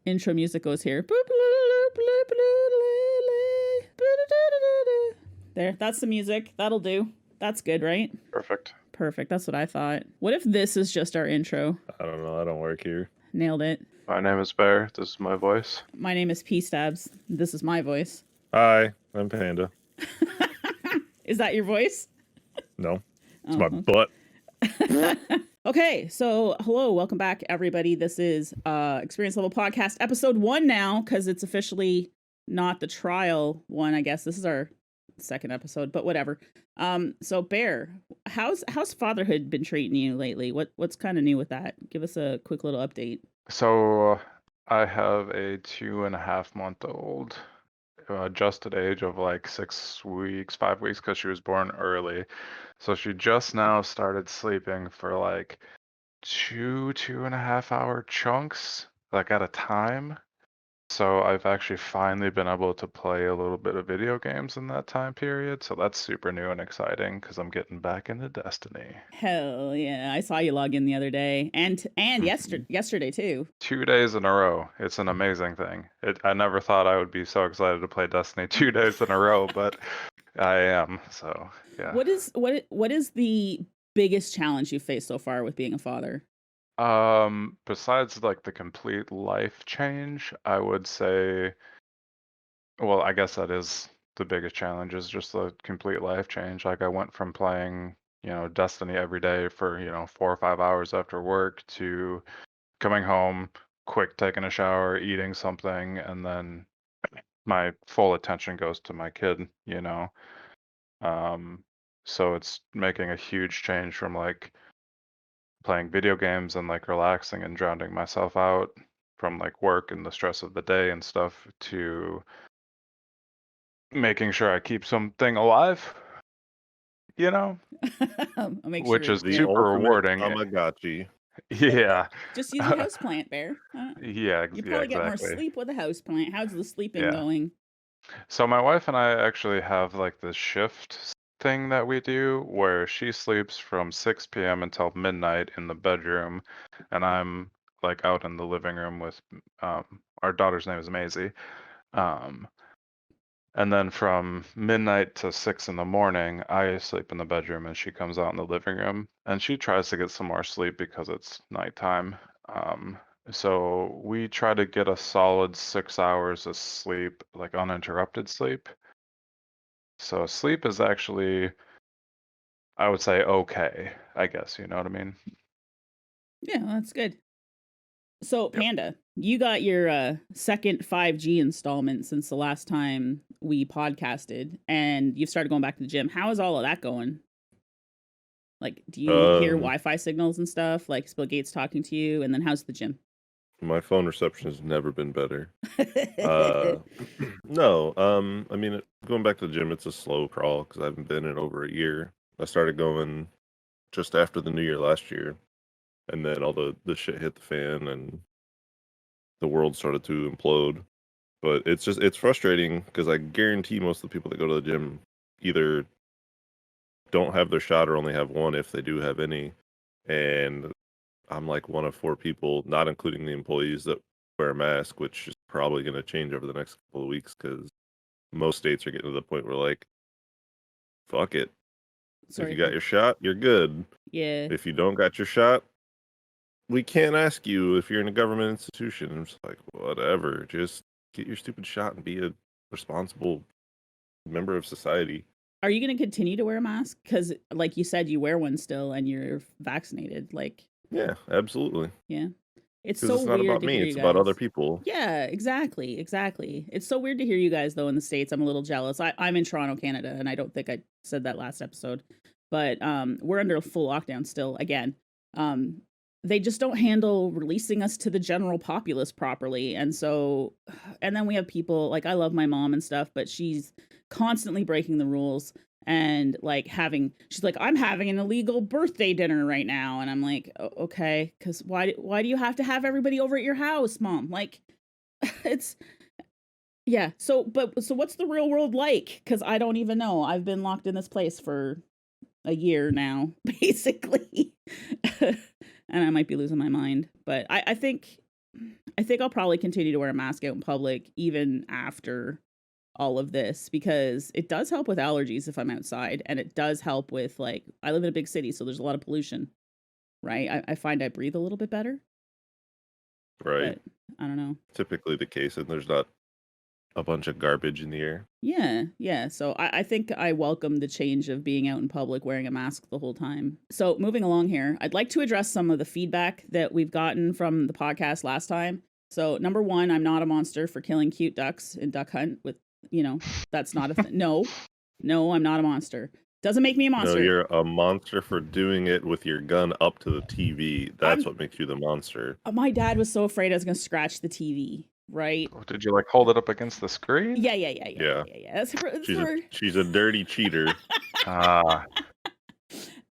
intro music goes here. There, that's the music. That'll do. That's good, right? Perfect. Perfect. That's what I thought. What if this is just our intro? I don't know. I don't work here. Nailed it. My name is Bear. This is my voice. My name is pStabs. This is my voice. Hi, I'm Panda. Is that your voice? No, it's my butt. Okay, so hello, welcome back, everybody. This is Experience Level Podcast, episode 1 now, because it's officially not the trial one. I guess this is our second episode, but whatever. So Bear, how's fatherhood been treating you lately? What's kind of new with that? Give us a quick little update. So I have a 2.5-month-old, adjusted age of like 6 weeks, 5 weeks, because she was born early. So she just now started sleeping for like 2.5 hour chunks, like at a time. So I've actually finally been able to play a little bit of video games in that time period. So that's super new and exciting because I'm getting back into Destiny. Hell yeah! I saw you log in the other day, and yesterday too. 2 days in a row. It's an amazing thing. I never thought I would be so excited to play Destiny 2 days in a row, but I am. So yeah. What is the biggest challenge you've faced so far with being a father? Besides like the complete life change, I would say, well, I guess that is the biggest challenge, is just the complete life change. Like I went from playing, Destiny every day for, 4 or 5 hours after work to coming home, quick taking a shower, eating something, and then my full attention goes to my kid, So it's making a huge change from like playing video games and like relaxing and drowning myself out from like work and the stress of the day and stuff to making sure I keep something alive, which is The super ultimate rewarding. Tamagotchi. Yeah. Just use a houseplant, Bear. Yeah, You probably get more exactly. sleep with a houseplant. How's the sleeping Yeah. going? So my wife and I actually have like this shift thing that we do where she sleeps from 6 p.m. until midnight in the bedroom, and I'm like out in the living room with our daughter's name is Maisie. And then from midnight to 6 in the morning, I sleep in the bedroom and she comes out in the living room and she tries to get some more sleep because it's nighttime. So we try to get a solid 6 hours of sleep, like uninterrupted sleep. So sleep is actually, I would say, okay, I guess, you know what I mean? Yeah, that's good. So, Panda, you got your second 5G installment since the last time we podcasted, and you've started going back to the gym. How is all of that going? Like, do you hear Wi-Fi signals and stuff? Like, Bill Gates talking to you? And then how's the gym? My phone reception has never been better. No, I mean, going back to the gym, it's a slow crawl because I haven't been in over a year. I started going just after the new year last year, and then all the shit hit the fan and the world started to implode. But it's frustrating because I guarantee most of the people that go to the gym either don't have their shot or only have one if they do have any. And I'm like one of 4 people, not including the employees, that wear a mask, which is probably going to change over the next couple of weeks because most states are getting to the point where like, fuck it. If you got your shot, you're good. Yeah. If you don't got your shot, we can't ask you if you're in a government institution. I'm just like, whatever. Just get your stupid shot and be a responsible member of society. Are you going to continue to wear a mask? Because, like you said, you wear one still and you're vaccinated. Like, yeah, absolutely. Yeah. It's so it's not weird about to me, hear it's you about guys. other people. Yeah, exactly. It's so weird to hear you guys, though, in the States. I'm a little jealous. I'm in Toronto, Canada, and I don't think I said that last episode. But we're under a full lockdown still, again. They just don't handle releasing us to the general populace properly. And then we have people, like, I love my mom and stuff, but she's constantly breaking the rules. And like she's like, I'm having an illegal birthday dinner right now. And I'm like, okay, because why do you have to have everybody over at your house, Mom? Like, it's, yeah. So what's the real world like? Because I don't even know. I've been locked in this place for a year now, basically. And I might be losing my mind. But I think I think I'll probably continue to wear a mask out in public even after all of this, because it does help with allergies if I'm outside, and it does help with, like, I live in a big city, so there's a lot of pollution, right? I find I breathe a little bit better, Right. but I don't know. Typically the case, and there's not a bunch of garbage in the air. Yeah. So I think I welcome the change of being out in public wearing a mask the whole time. So moving along here, I'd like to address some of the feedback that we've gotten from the podcast last time. So number one, I'm not a monster for killing cute ducks in Duck Hunt with, that's not a thing. No, I'm not a monster. Doesn't make me a monster. No, you're a monster for doing it with your gun up to the TV. That's what makes you the monster. My dad was so afraid I was going to scratch the TV, right? Oh, did you like hold it up against the screen? Yeah. She's a dirty cheater.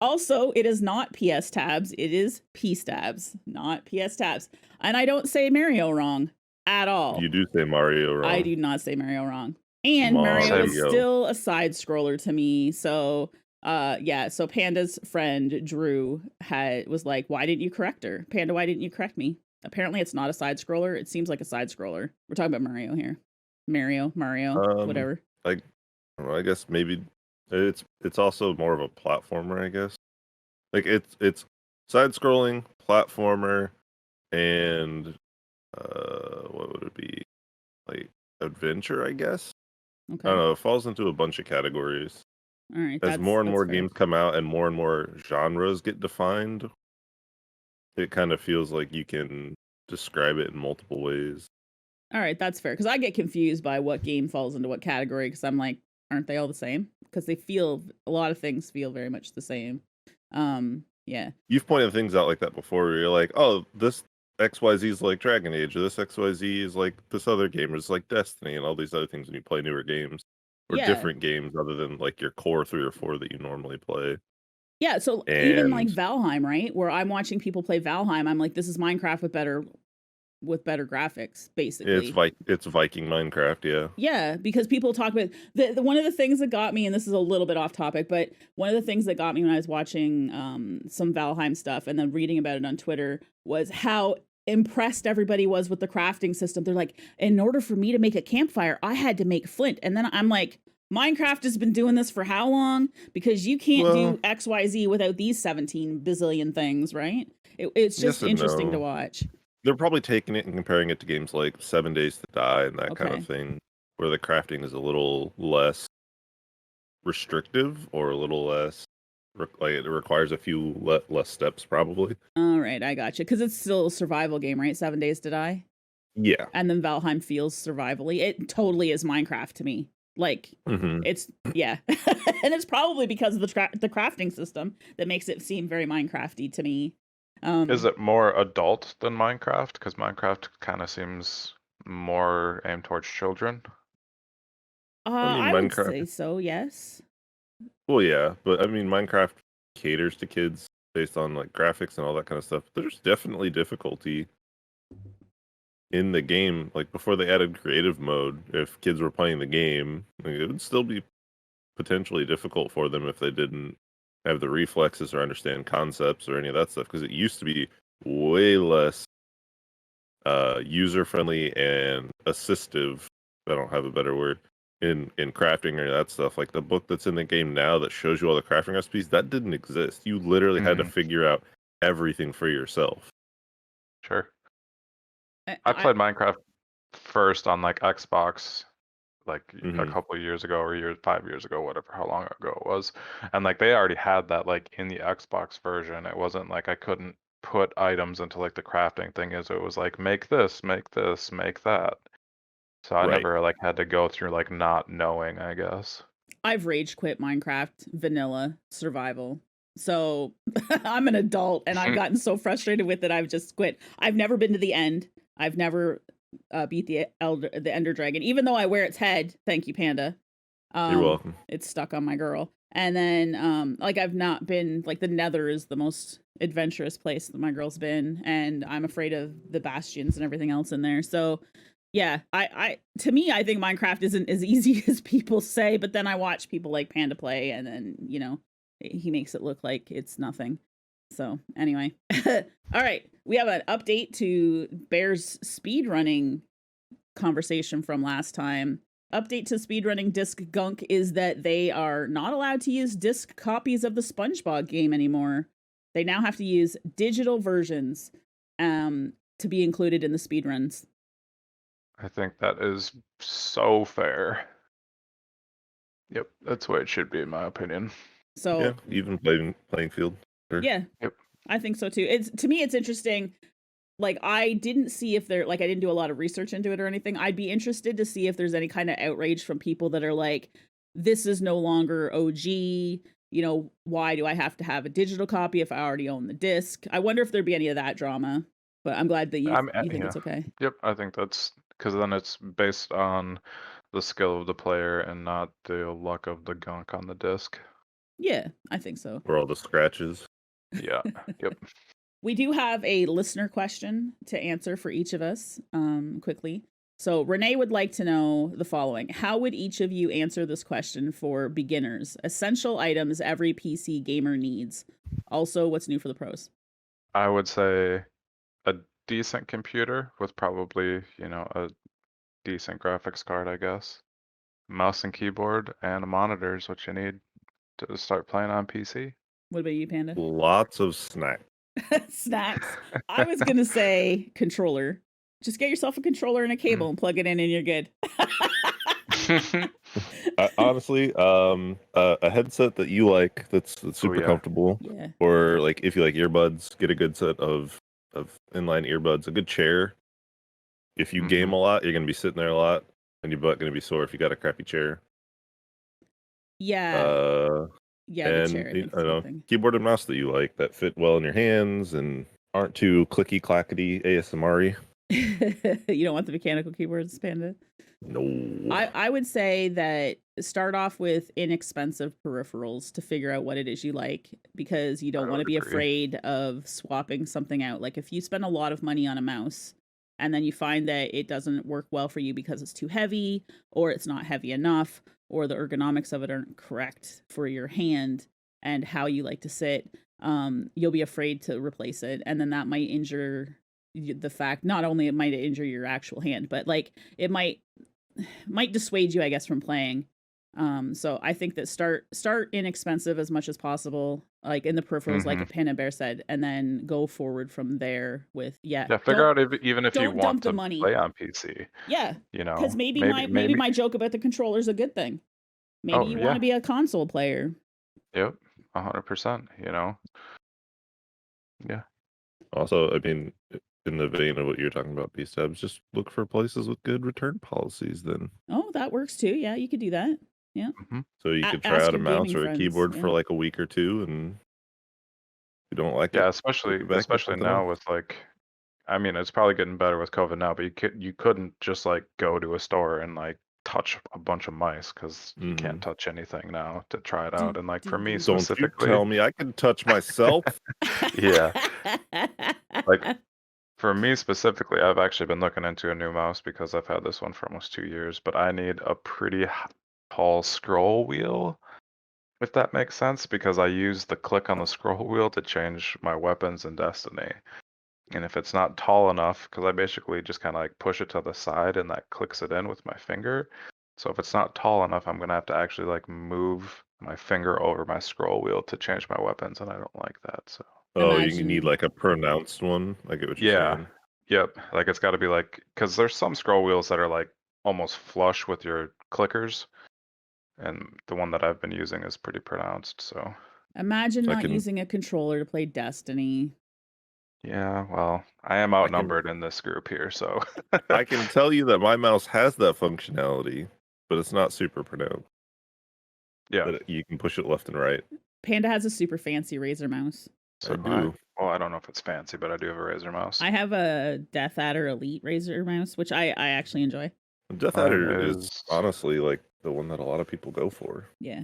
Also, it is not pStabs. It is pStabs, not pStabs. And I don't say Mario wrong at all. You do say Mario wrong. I do not say Mario wrong. And Mario is still a side scroller to me. So, so Panda's friend Drew was like, "Why didn't you correct her? Panda, why didn't you correct me?" Apparently it's not a side scroller. It seems like a side scroller. We're talking about Mario here. Mario, whatever. I guess maybe it's also more of a platformer, I guess. Like it's side scrolling, platformer, and what would it be? Like adventure, I guess. Okay. I don't know. It falls into a bunch of categories. All right. As more and more games come out and more genres get defined, it kind of feels like you can describe it in multiple ways. All right, that's fair. Because I get confused by what game falls into what category. Because I'm like, aren't they all the same? Because a lot of things feel very much the same. Yeah. You've pointed things out like that before. Where you're like, oh, this XYZ is like Dragon Age, or this XYZ is like this other game, or it's like Destiny, and all these other things when you play newer games or different games other than like your core 3 or 4 that you normally play. Yeah, so even like Valheim, right? Where I'm watching people play Valheim, I'm like, this is Minecraft with better graphics, basically. It's Viking Minecraft, yeah. Yeah, because people talk about one of the things that got me, and this is a little bit off topic, but one of the things that got me when I was watching some Valheim stuff and then reading about it on Twitter was how impressed everybody was with the crafting system. They're like, in order for me to make a campfire, I had to make flint. And then I'm like, Minecraft has been doing this for how long? Because you can't do XYZ without these 17 bazillion things, right? It's just interesting to watch. They're probably taking it and comparing it to games like 7 Days to Die and that kind of thing, where the crafting is a little less restrictive or a little less, like it requires a few less steps probably. All right, I got you. Because it's still a survival game, right? 7 Days to Die? Yeah. And then Valheim feels survivally. It totally is Minecraft to me. Like, it's, yeah. And it's probably because of the crafting system that makes it seem very Minecrafty to me. Is it more adult than Minecraft? Because Minecraft kind of seems more aimed towards children. I would say so, yes. Well, yeah, but I mean, Minecraft caters to kids based on like graphics and all that kind of stuff. There's definitely difficulty in the game. Like before they added creative mode, if kids were playing the game, like, it would still be potentially difficult for them if they didn't have the reflexes or understand concepts or any of that stuff, because it used to be way less user friendly and assistive, I don't have a better word, in crafting or that stuff. Like the book that's in the game now that shows you all the crafting recipes, that didn't exist. You literally had to figure out everything for yourself. Sure. I played Minecraft first on like Xbox, like a couple of years ago or 5 years ago, whatever, how long ago it was. And like they already had that like in the Xbox version. It wasn't like I couldn't put items into like the crafting thing. It was like make this, make that. So I never like had to go through like not knowing, I guess. I've rage quit Minecraft vanilla survival. So I'm an adult and I've gotten so frustrated with it, I've just quit. I've never been to the end. I've never beat the Ender Dragon, even though I wear its head. Thank you, Panda. You're welcome. It's stuck on my girl. And then like I've not been, like the Nether is the most adventurous place that my girl's been, and I'm afraid of the bastions and everything else in there. So yeah, to me, I think Minecraft isn't as easy as people say, but then I watch people like Panda play, and then, he makes it look like it's nothing. So anyway, all right, we have an update to Bear's speedrunning conversation from last time. Update to speedrunning disc gunk is that they are not allowed to use disc copies of the SpongeBob game anymore. They now have to use digital versions to be included in the speedruns. I think that is so fair. Yep, that's what it should be in my opinion. So Yeah, even playing field. Sure. yeah, Yep. I think so too. To me, it's interesting. Like, I didn't see if I didn't do a lot of research into it or anything. I'd be interested to see if there's any kind of outrage from people that are like, this is no longer OG. You know, why do I have to have a digital copy if I already own the disc? I wonder if there'd be any of that drama. But I'm glad that you think it's okay. Yep, I think that's because then it's based on the skill of the player and not the luck of the gunk on the disc. Yeah, I think so. Or all the scratches. Yeah. Yep. We do have a listener question to answer for each of us quickly. So Renee would like to know the following. How would each of you answer this question for beginners? Essential items every PC gamer needs. Also, what's new for the pros? I would say a decent computer with probably, a decent graphics card, I guess. Mouse and keyboard and a monitor is what you need to start playing on PC. What about you, Panda? Lots of snacks. Snacks. I was going to say controller. Just get yourself a controller and a cable and plug it in and you're good. Honestly, a headset that you like that's super comfortable. Yeah. Or like if you like earbuds, get a good set of inline earbuds, a good chair. If you game a lot, you're gonna be sitting there a lot, and your butt gonna be sore if you got a crappy chair. Yeah. Yeah, the chair. And I don't know, keyboard and mouse that you like that fit well in your hands and aren't too clicky clackety ASMR-y. You don't want the mechanical keyboards, Panda? No. I would say that start off with inexpensive peripherals to figure out what it is you like, because you don't want to be afraid of swapping something out. Like if you spend a lot of money on a mouse and then you find that it doesn't work well for you because it's too heavy or it's not heavy enough or the ergonomics of it aren't correct for your hand and how you like to sit, you'll be afraid to replace it. And then that might injure the fact, not only it might injure your actual hand, but like it might dissuade you, I guess, from playing. So I think that start inexpensive as much as possible, like in the peripherals, like Panda and Bear said, and then go forward from there with figure out even if you want to money. play on PC. Yeah, you know, because maybe my joke about the controller is a good thing. Maybe you want to be a console player. Yep, 100%. You know. Yeah. Also, I mean, in the vein of what you're talking about, pStabs, just look for places with good return policies then. Oh, that works too. Yeah, you could do that. Yeah. So you could try out a mouse or a keyboard for like a week or two, and if you don't like it. Yeah, especially now with like, I mean, it's probably getting better with COVID now, but you couldn't just like go to a store and like touch a bunch of mice because you can't touch anything now to try it out. And like for me specifically, don't you tell me I can touch myself. Yeah. Like for me specifically, I've actually been looking into a new mouse because I've had this one for almost 2 years, but I need a pretty tall scroll wheel, if that makes sense, because I use the click on the scroll wheel to change my weapons in Destiny. And if it's not tall enough, because I basically just kind of like push it to the side and that clicks it in with my finger. So if it's not tall enough, I'm going to have to actually like move my finger over my scroll wheel to change my weapons, and I don't like that. So. Oh, you need like a pronounced one? I get what you're saying. Yep. Like it's got to be like, because there's some scroll wheels that are like almost flush with your clickers. And the one that I've been using is pretty pronounced, so. Imagine not using a controller to play Destiny. Yeah, well, I am outnumbered in this group here, so. I can tell you that my mouse has that functionality, but it's not super pronounced. Yeah. But you can push it left and right. Panda has a super fancy Razer mouse. So I do. Well, I don't know if it's fancy, but I do have a Razer mouse. I have a Death Adder Elite Razer mouse, which I actually enjoy. Death Adder is honestly like the one that a lot of people go for. Yeah.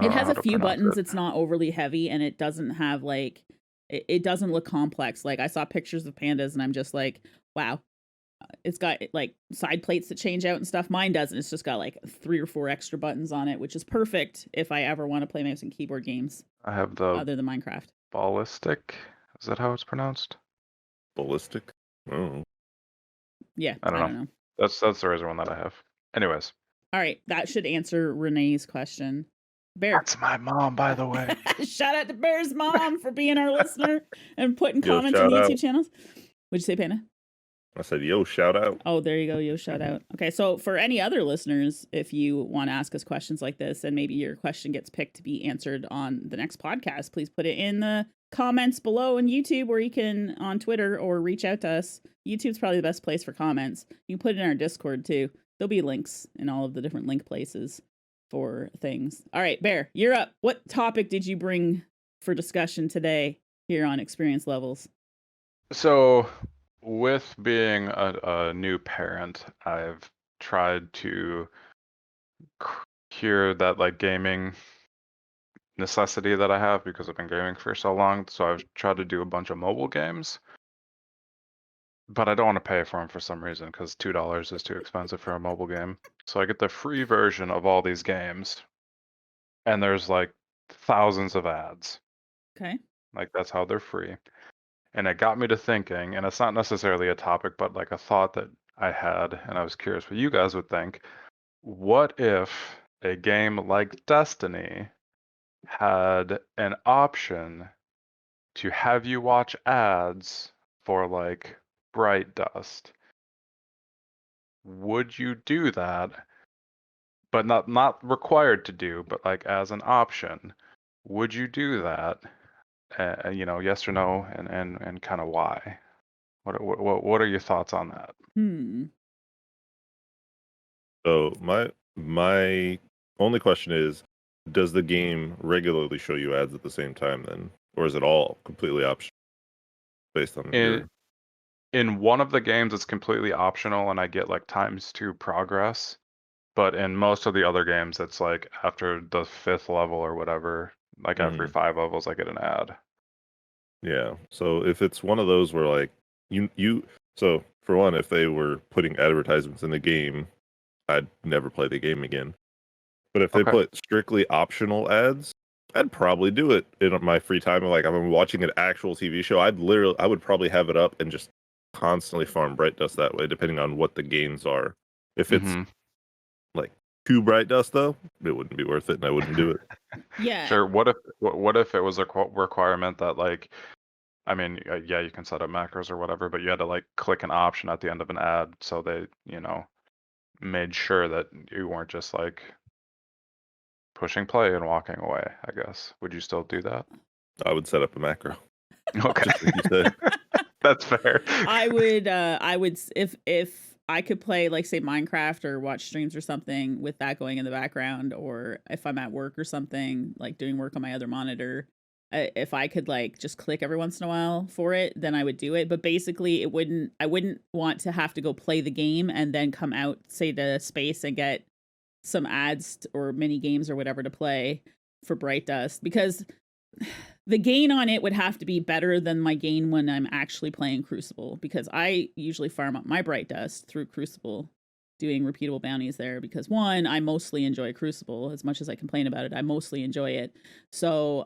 It has a few buttons. It's not overly heavy, and it doesn't have like, it doesn't look complex. Like I saw pictures of Pandas and I'm just like, wow. It's got like side plates that change out and stuff. Mine doesn't. It's just got like 3 or 4 extra buttons on it, which is perfect if I ever want to play mouse and keyboard games. I have other than Minecraft. ballistic. Is that how it's pronounced? Ballistic? Oh. Yeah, I don't know. That's the razor one that I have. Anyways. All right, that should answer Renee's question. Bear. That's my mom, by the way. Shout out to Bear's mom for being our listener and putting Yo, comments on shout YouTube out. channels. What'd you say, Panda? I said, yo, shout out. Oh, there you go. Yo, shout out. Okay, so for any other listeners, if you want to ask us questions like this and maybe your question gets picked to be answered on the next podcast, please put it in the comments below on YouTube, or you can on Twitter, or reach out to us. YouTube's probably the best place for comments. You can put it in our Discord too. There'll be links in all of the different link places for things. All right, Bear, you're up. What topic did you bring for discussion today here on Experience Levels? So, with being a new parent, I've tried to cure that like gaming necessity that I have because I've been gaming for so long. So I've tried to do a bunch of mobile games, but I don't want to pay for them for some reason because $2 is too expensive for a mobile game. So I get the free version of all these games, and there's like thousands of ads. Okay. Like that's how they're free. And it got me to thinking, and it's not necessarily a topic, but like a thought that I had, and I was curious what you guys would think. What if a game like Destiny had an option to have you watch ads for like Bright Dust? Would you do that? But not required to do, but like as an option. Would you do that? Yes or no, and kind of why? What are your thoughts on that? So my only question is, does the game regularly show you ads at the same time then? Or is it all completely optional based on your... In one of the games, it's completely optional, and I get like ×2 progress. But in most of the other games, it's like after the 5th level or whatever, like every 5 levels, I get an ad. Yeah. So if it's one of those where like so for one, if they were putting advertisements in the game, I'd never play the game again. But if they put strictly optional ads, I'd probably do it in my free time. Like if I'm watching an actual TV show, I would probably have it up and just constantly farm Bright Dust that way, depending on what the gains are. If it's like 2 Bright Dust though, it wouldn't be worth it, and I wouldn't do it. Yeah. Sure. What if it was a requirement that like, I mean, yeah, you can set up macros or whatever, but you had to like click an option at the end of an ad, so they, made sure that you weren't just like pushing play and walking away, I guess. Would you still do that? I would set up a macro. Okay. Just like you said. That's fair. I would if I could play like say Minecraft or watch streams or something with that going in the background, or if I'm at work or something, like doing work on my other monitor, if I could like just click every once in a while for it, then I would do it. But basically I wouldn't want to have to go play the game and then come out, say, to space and get some ads or mini games or whatever to play for Bright Dust, because the gain on it would have to be better than my gain when I'm actually playing Crucible, because I usually farm up my Bright Dust through Crucible, doing repeatable bounties there, because one, I mostly enjoy Crucible. As much as I complain about it, I mostly enjoy it. So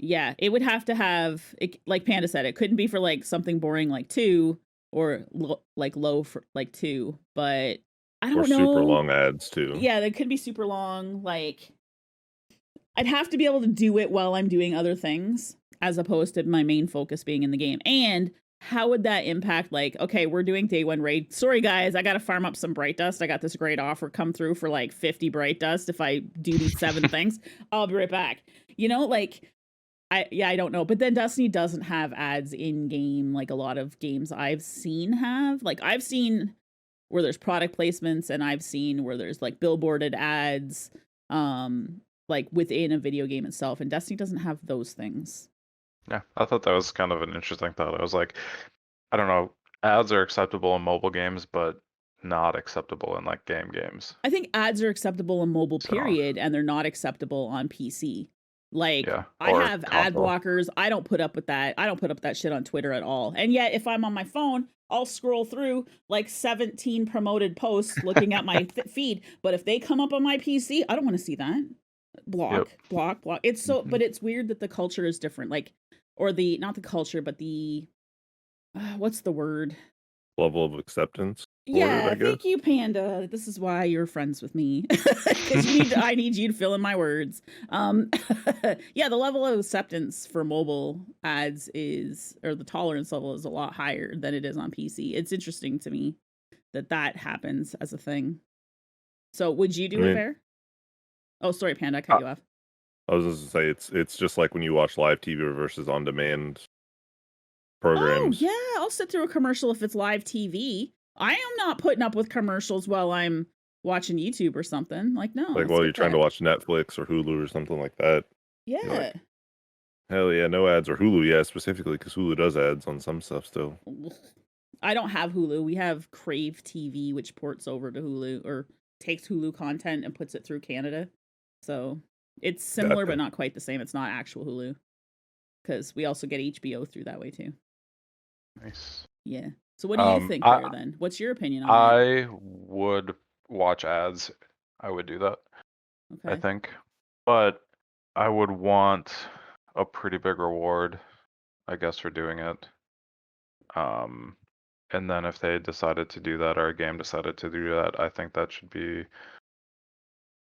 yeah, it would have to have it, like Panda said, it couldn't be for like something boring like 2 or low for like 2, but I don't know. Or super long ads too. Yeah, they could be super long. Like I'd have to be able to do it while I'm doing other things, as opposed to my main focus being in the game. And how would that impact, like, okay, we're doing day 1 raid. Sorry, guys, I got to farm up some Bright Dust. I got this great offer come through for like 50 Bright Dust if I do these 7 things. I'll be right back. Like, I don't know. But then Destiny doesn't have ads in game like a lot of games I've seen have. Like, I've seen where there's product placements, and I've seen where there's like billboarded ads, like within a video game itself, and Destiny doesn't have those things. Yeah, I thought that was kind of an interesting thought. I was like, I don't know, ads are acceptable in mobile games, but not acceptable in like games. I think ads are acceptable in mobile, period, and they're not acceptable on PC. Like, yeah, I have ad blockers. I don't put up with that. I don't put up that shit on Twitter at all. And yet, if I'm on my phone, I'll scroll through like 17 promoted posts looking at my feed. But if they come up on my PC, I don't want to see that. block. It's so, Mhm. but it's weird that the culture is different. Like, or not the culture, but the, what's the word? Level of acceptance for it, Yeah, I guess. thank you, Panda. This is why you're friends with me, because I need you to fill in my words. Yeah, the level of acceptance for mobile ads or the tolerance level is a lot higher than it is on PC. It's interesting to me that happens as a thing. So, would you I do it, mean, Bear? Oh, sorry, Panda, I cut I, you off. I was just gonna say it's just like when you watch live TV versus on demand Oh, programs. yeah, I'll sit through a commercial if it's live TV. I am not putting up with commercials while I'm watching YouTube or something. Like, no, Like let's while you're skip trying to that. watch Netflix or Hulu or something like that. You're Yeah. like, hell yeah, no ads, or Hulu, yeah, specifically because Hulu does ads on some stuff still. I don't have Hulu. We have Crave TV, which ports over to Hulu or takes Hulu content and puts it through Canada. So it's similar, but Gotcha. not quite the same. It's not actual Hulu because we also get HBO through that way too. Nice. Yeah. So what do you think I there then? What's your opinion on that? I would watch ads. I would do that, I Okay. think. But I would want a pretty big reward, I guess, for doing it. And then if they decided to do that or a game decided to do that, I think that should be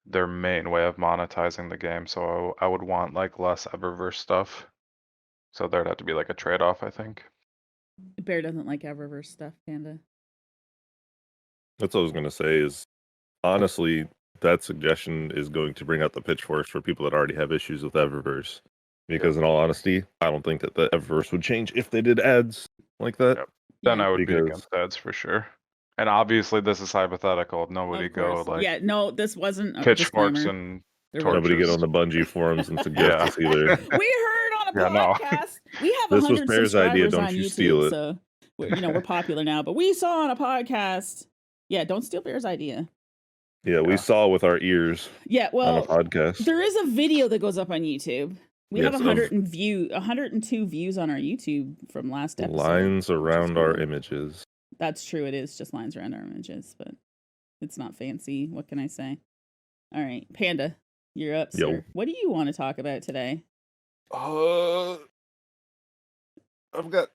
their main way of monetizing the game. So I would want like less Eververse stuff. So there'd have to be like a trade-off, I think. Bear doesn't like Eververse stuff, Panda. That's what I was gonna say is honestly, that suggestion is going to bring out the pitchforks for people that already have issues with Eververse. Because Yep. in all honesty, I don't think that the Eververse would change if they did ads like that. Yep. Then Yeah. I would be Because against ads for sure. And obviously this is hypothetical. Nobody Of go course. like Yeah, no, this wasn't a pitchforks disclaimer. and There was nobody get torches. on the Bungie forums and suggest Yeah. this either. We heard on a Yeah, no. podcast. We have This was 100 Bear's idea, subscribers don't on you YouTube, steal it. so we're popular now. But we saw on a podcast. Yeah, don't steal Bear's idea. Yeah, we Yeah. saw with our ears Yeah, on a well, podcast. there is a video that goes up on YouTube. We have Yes, 102 views on our YouTube from last episode. lines which is around our cool. images. That's true. It is just lines around our images, but it's not fancy. What can I say? All right, Panda, you're up, Yo. sir. What do you want to talk about today? I've got,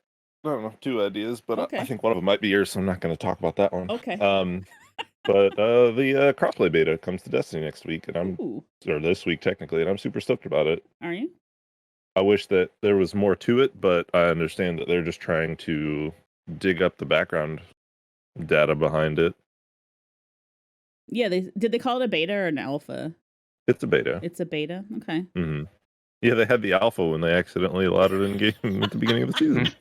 I don't know, 2 ideas, but Okay. I think one of them might be yours, so I'm not going to talk about that one. Okay. But the crossplay beta comes to Destiny next week, and Ooh, or this week technically, and I'm super stoked about it. are you? I wish that there was more to it, but I understand that they're just trying to dig up the background data behind it. Yeah, did they call it a beta or an alpha? It's a beta. It's a beta. Okay. Mm-hmm. Yeah, they had the alpha when they accidentally allowed it in game at the beginning of the season.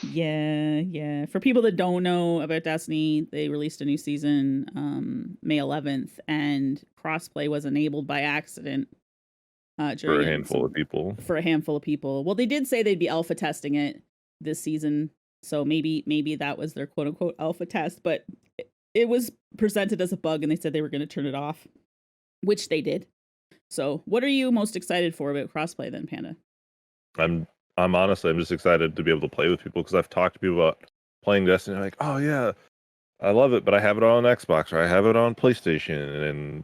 Yeah. For people that don't know about Destiny, they released a new season May 11th, and crossplay was enabled by accident For a handful of people. For a handful of people. Well, they did say they'd be alpha testing it this season, so maybe that was their quote unquote alpha test, but it was presented as a bug, and they said they were going to turn it off, which they did. So, what are you most excited for about crossplay then, Panda? I'm honestly, I'm just excited to be able to play with people because I've talked to people about playing Destiny. Like, oh yeah, I love it, but I have it on Xbox or I have it on PlayStation and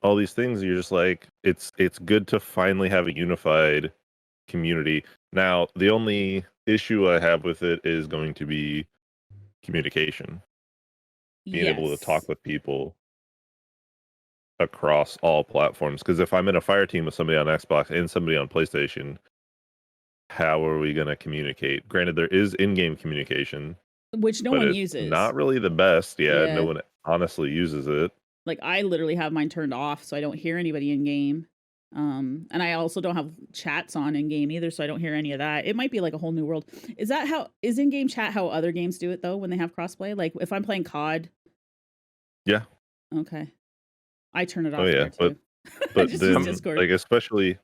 all these things. And you're just like, it's good to finally have a unified community. Now, the only issue I have with it is going to be communication, being able to talk with people across all platforms. Because if I'm in a fire team with somebody on Xbox and somebody on PlayStation, how are we going to communicate? Granted, there is in-game communication, which no one uses. Not really the best. Yeah, no one honestly uses it. Like, I literally have mine turned off, so I don't hear anybody in game. And I also don't have chats on in game either, so I don't hear any of that. It might be like a whole new world. Is in game chat how other games do it though when they have crossplay? Like if I'm playing COD. Yeah. Okay. I turn it off. Oh yeah, but then Discord. like especially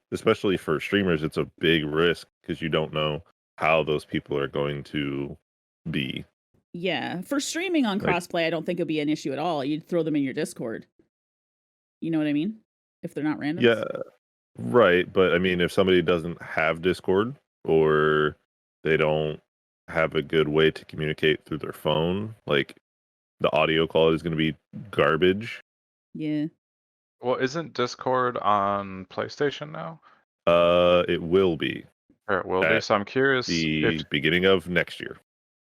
for streamers, it's a big risk because you don't know how those people are going to be. Yeah, for streaming on crossplay, I don't think it'd be an issue at all. You'd throw them in your Discord. You know what I mean? If they're not randoms. Yeah, right. But I mean, if somebody doesn't have Discord or they don't have a good way to communicate through their phone, like the audio quality is going to be garbage. Yeah. Well, isn't Discord on PlayStation now? It will be Or it will be. at So I'm curious if. the beginning of next year.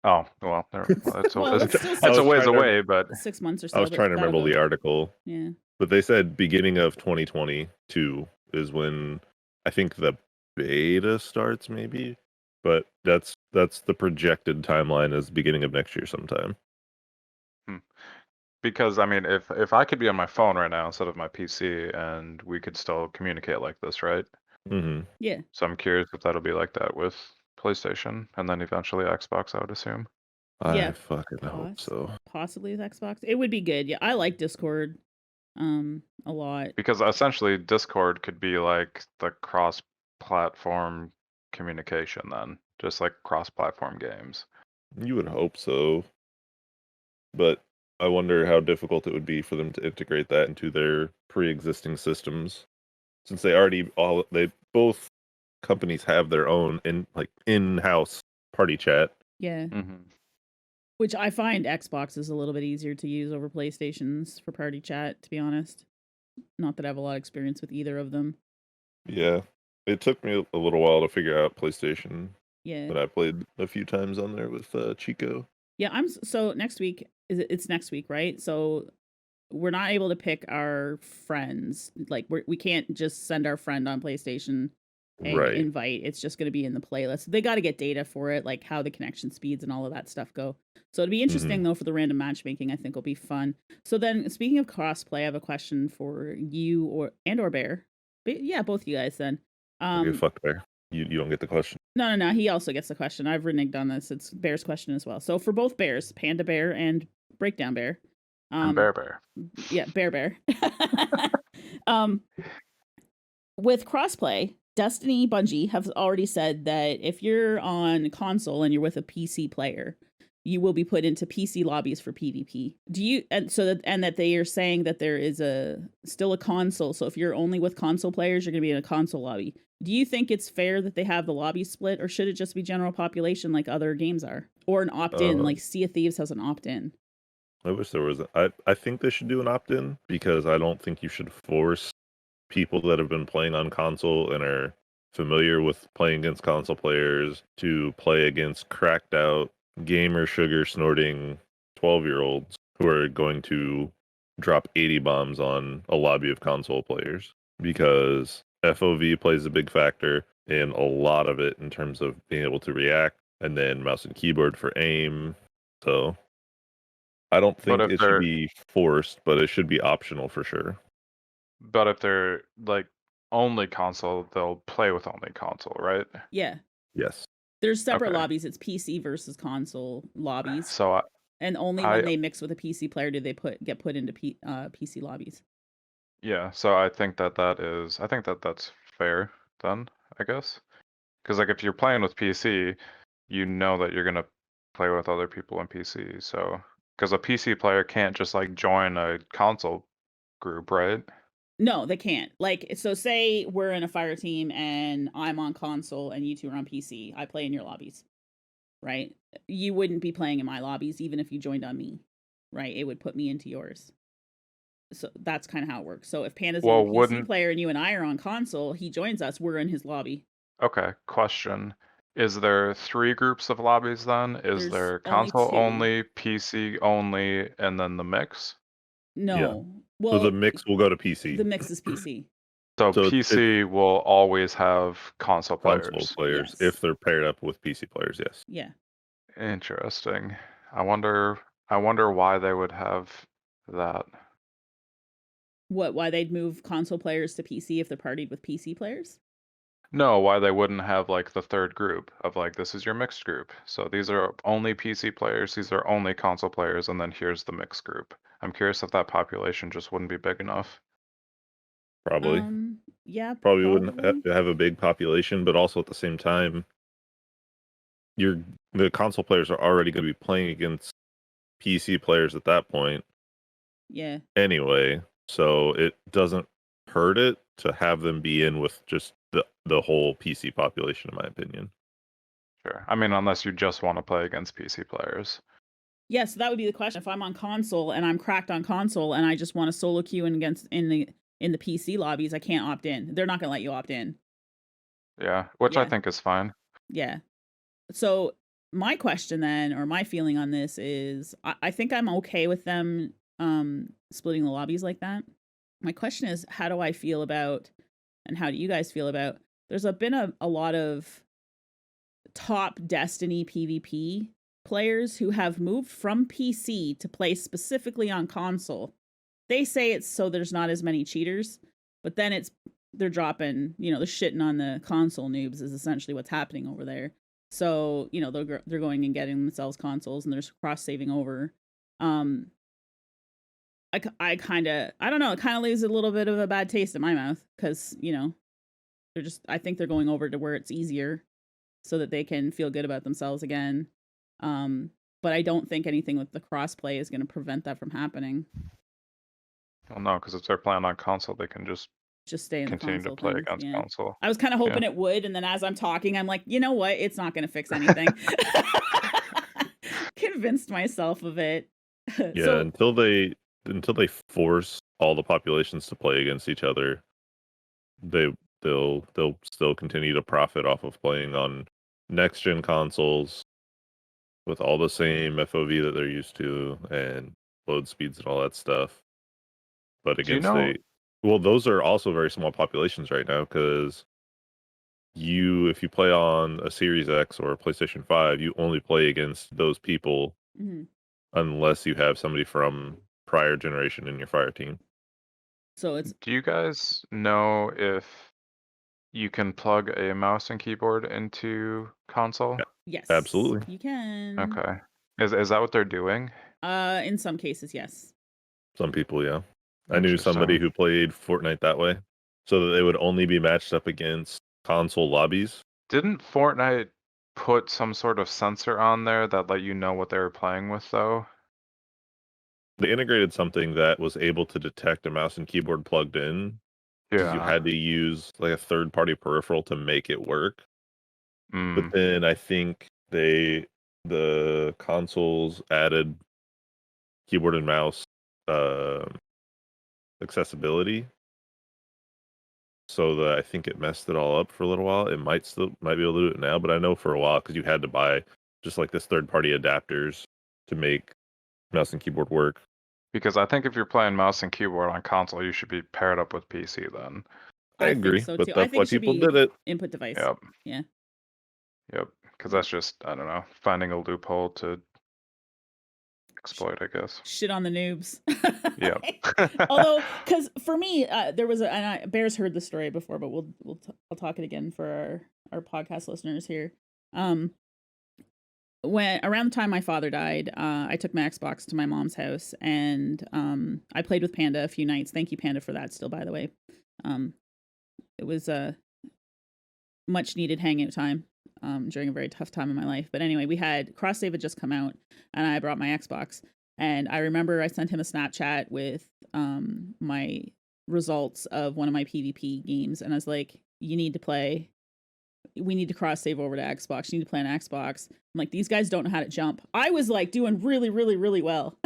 Oh, well, that's Well, it's still that's a ways six, away, but 6 months or I so, was but trying to that'll remember go. the article, Yeah. but they said beginning of 2022 is when I think the beta starts, maybe. But that's the projected timeline is beginning of next year sometime. because I mean, if I could be on my phone right now instead of my PC, and we could still communicate like this, right? Mm-hmm. Yeah. So I'm curious if that'll be like that with PlayStation, and then eventually Xbox, I would assume. Yeah, I fucking hope so. Possibly with Xbox. It would be good. Yeah, I like Discord a lot. Because essentially Discord could be like the cross-platform communication then, just like cross-platform games. You would hope so, but I wonder how difficult it would be for them to integrate that into their pre-existing systems, since they both companies have their own in-house party chat. Yeah. Mm-hmm. Which I find Xbox is a little bit easier to use over PlayStation's for party chat, to be honest. Not that I have a lot of experience with either of them. Yeah, it took me a little while to figure out PlayStation, Yeah. but I played a few times on there with Chico. Yeah, so next week it's next week, right? So we're not able to pick our friends. Like we can't just send our friend on PlayStation a Right. invite. It's just going to be in the playlist. They got to get data for it, like how the connection speeds and all of that stuff go. So it'll be interesting though for the random matchmaking. I think will be fun. So then, speaking of crossplay, I have a question for you or Bear. Yeah, both you guys then. Okay, fuck Bear. You don't get the question. No. He also gets the question. I've reneged on this. It's Bear's question as well. So for both bears, Panda Bear and BreakdownBear. And Bear. Yeah, Bear. With crossplay, Destiny Bungie have already said that if you're on console and you're with a PC player, you will be put into PC lobbies for PvP. That they are saying that there is still a console. So if you're only with console players, you're going to be in a console lobby. Do you think it's fair that they have the lobby split, or should it just be general population like other games are, or an opt-in like Sea of Thieves has an opt-in? I wish there was. I think they should do an opt-in, because I don't think you should force people that have been playing on console and are familiar with playing against console players to play against cracked out gamer sugar snorting 12-year-olds who are going to drop 80 bombs on a lobby of console players, because FOV plays a big factor in a lot of it in terms of being able to react, and then mouse and keyboard for aim. So I don't think it should be forced, but it should be optional for sure. But if they're like only console, they'll play with only console, right? Yeah. Yes. There's separate lobbies. It's PC versus console lobbies. So and only when they mix with a PC player do they get put into PC lobbies. Yeah, so I think that's fair then, I guess. Because like if you're playing with PC, you know that you're gonna play with other people in PC. So because a PC player can't just like join a console group, right? No, they can't. Like, so say we're in a fire team and I'm on console and you two are on PC. I play in your lobbies, right? You wouldn't be playing in my lobbies even if you joined on me, right? It would put me into yours. So that's kind of how it works. So if Panda's a PC player and you and I are on console, he joins us, we're in his lobby. Okay, question. Is there 3 groups of lobbies then? Is there console only, PC only, and then the mix? No. Yeah. Well, so the mix will go to PC. The mix is PC. So PC will always have console players. Yes. If they're paired up with PC players, yes. Yeah. Interesting. I wonder why they would have that. Why they'd move console players to PC if they're partied with PC players? No, why they wouldn't have like the third group of like, this is your mixed group. So these are only PC players, these are only console players, and then here's the mixed group. I'm curious if that population just wouldn't be big enough. Probably. Yeah. Probably wouldn't have a big population, but also at the same time, the console players are already going to be playing against PC players at that point. Yeah. Anyway, so it doesn't hurt it to have them be in with just the whole PC population, in my opinion. Sure. I mean, unless you just want to play against PC players. Yeah, so that would be the question. If I'm on console and I'm cracked on console and I just want to solo queue in in the PC lobbies, I can't opt in. They're not going to let you opt in. Yeah, which I Yeah. think is fine. Yeah. So my question then, or my feeling on this is, I think I'm okay with them splitting the lobbies like that. My question is, how do I feel about, and how do you guys feel about, there's been a lot of top Destiny PvP players who have moved from PC to play specifically on console. They say it's so there's not as many cheaters, but then they're dropping, they're shitting on the console noobs is essentially what's happening over there. So, they're going and getting themselves consoles and they're cross saving over. I kind of, I don't know, it kind of leaves a little bit of a bad taste in my mouth because, I think they're going over to where it's easier so that they can feel good about themselves again. But I don't think anything with the crossplay is going to prevent that from happening. Well, no, because if they're playing on console, they can just stay in continue the console to play things. against Yeah. console. I was kind of hoping it would, and then as I'm talking, I'm like, you know what? It's not going to fix anything. Convinced myself of it. Yeah, So, until they force all the populations to play against each other, they'll still continue to profit off of playing on next gen consoles with all the same FOV that they're used to and load speeds and all that stuff. But Do you against know? those are also very small populations right now because if you play on a Series X or a PlayStation 5, you only play against those people unless you have somebody from prior generation in your fire team. So Do you guys know if you can plug a mouse and keyboard into console? Yes, absolutely. you can. Okay. Is that what they're doing? In some cases, yes. Some people, yeah. I knew somebody who played Fortnite that way, so that they would only be matched up against console lobbies. Didn't Fortnite put some sort of sensor on there that let you know what they were playing with, though? They integrated something that was able to detect a mouse and keyboard plugged in. Yeah. You had to use like a third-party peripheral to make it work. But then I think the consoles added keyboard and mouse accessibility, so that I think it messed it all up for a little while. It might be able to do it now, but I know for a while because you had to buy just like this third-party adapters to make mouse and keyboard work. Because I think if you're playing mouse and keyboard on console, you should be paired up with PC then. I agree, think so but too. that's why people did it. Input device. Yep. Yeah. Yep. Because that's just, I don't know, finding a loophole to exploit, I guess. Shit on the noobs. Yeah. Although, because for me, there was Bear's heard the story before, but I'll talk it again for our podcast listeners here. When around the time my father died, I took my Xbox to my mom's house and I played with Panda a few nights. Thank you, Panda, for that still, by the way. It was a much needed hangout time during a very tough time in my life. But anyway, we had Cross Save had just come out and I brought my Xbox. And I remember I sent him a Snapchat with my results of one of my PvP games. And I was like, we need to cross save over to Xbox. You need to play on Xbox. I'm like, these guys don't know how to jump. I was like doing really, really, really well.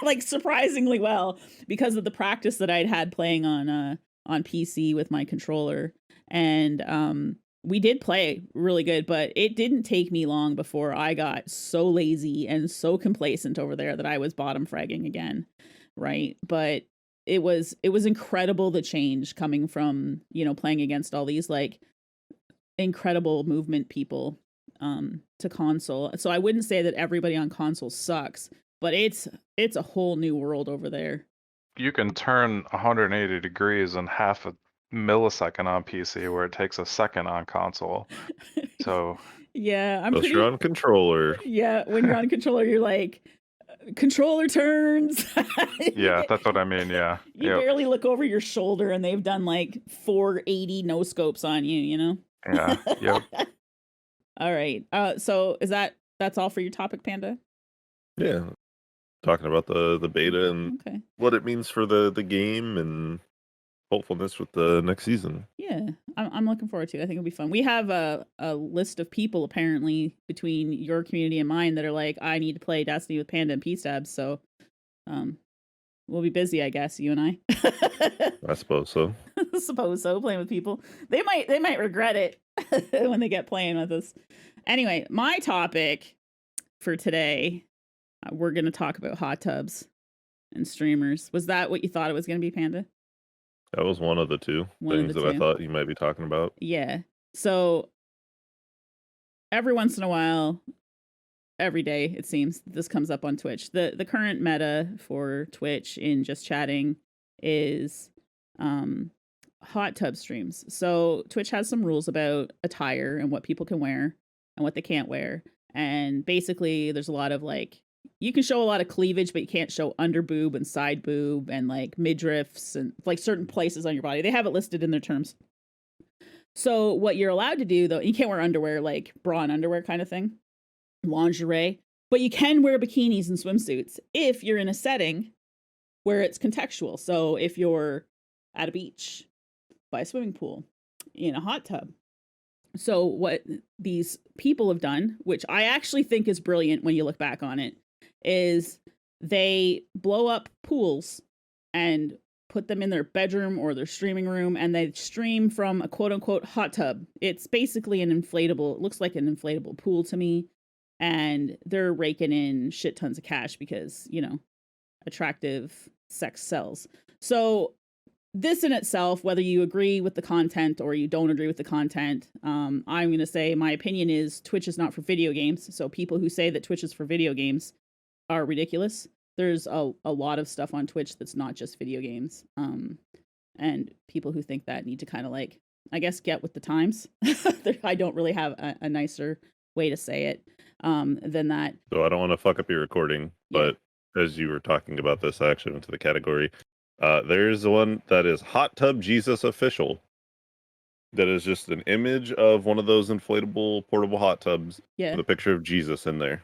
Like surprisingly well because of the practice that I'd had playing on PC with my controller. And we did play really good, but it didn't take me long before I got so lazy and so complacent over there that I was bottom fragging again. Right. But it was incredible the change coming from, playing against all these like incredible movement people to console. So I wouldn't say that everybody on console sucks, but it's a whole new world over there. You can turn 180 degrees in half a millisecond on PC where it takes a second on console. So yeah, you're on controller. Yeah, when you're on controller, you're like controller turns. Yeah, that's what I mean. Yeah, you barely look over your shoulder, and they've done like 480 no scopes on you. Yeah. Yep. All right. So that's all for your topic, Panda? Yeah. Talking about the beta and what it means for the game and hopefulness with the next season. Yeah, I'm looking forward to it. I think it'll be fun. We have a list of people apparently between your community and mine that are like, I need to play Destiny with Panda and pStabs. So we'll be busy, I guess, you and I. I suppose so. Suppose so, playing with people. They might regret it when they get playing with us. Anyway, my topic for today, we're going to talk about hot tubs and streamers. Was that what you thought it was going to be, Panda? That was one of the two things that I thought you might be talking about. Yeah. So every once in a while, every day, it seems, this comes up on Twitch. The current meta for Twitch in just chatting is hot tub streams. So Twitch has some rules about attire and what people can wear and what they can't wear. And basically, there's a lot of like, you can show a lot of cleavage, but you can't show under boob and side boob and like midriffs and like certain places on your body. They have it listed in their terms. So what you're allowed to do, though, you can't wear underwear, like bra and underwear kind of thing, lingerie, but you can wear bikinis and swimsuits if you're in a setting where it's contextual. So if you're at a beach, by a swimming pool, in a hot tub. So what these people have done, which I actually think is brilliant when you look back on it, is they blow up pools and put them in their bedroom or their streaming room, and they stream from a quote unquote hot tub. It's basically an inflatable, it looks like an inflatable pool to me. And they're raking in shit tons of cash because, you know, attractive sex sells. So this in itself, whether you agree with the content or you don't agree with the content, I'm going to say my opinion is Twitch is not for video games. So people who say that Twitch is for video games are ridiculous. There's a lot of stuff on Twitch that's not just video games. And people who think that need to kind of like, I guess, get with the times. I don't really have a nicer way to say it than that. So I don't want to fuck up your recording, but as you were talking about this, I actually went to the category. There's one that is Hot Tub Jesus Official. That is just an image of one of those inflatable portable hot tubs with a picture of Jesus in there.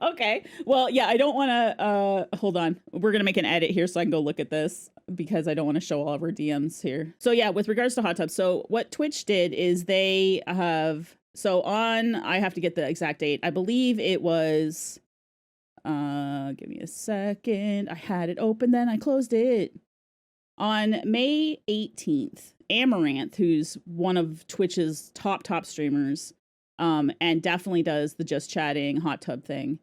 Okay. Well, yeah, I don't want to, hold on. We're going to make an edit here so I can go look at this because I don't want to show all of our DMs here. So yeah, with regards to hot tubs. So what Twitch did is they have, I have to get the exact date. I believe it was, give me a second. I had it open, then I closed it. On May 18th, Amaranth, who's one of Twitch's top streamers, and definitely does the just chatting hot tub thing,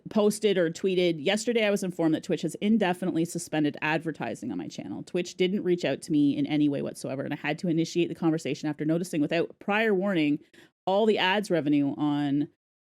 posted or tweeted, "Yesterday I was informed that Twitch has indefinitely suspended advertising on my channel. Twitch didn't reach out to me in any way whatsoever, and I had to initiate the conversation after noticing without prior warning all the ads revenue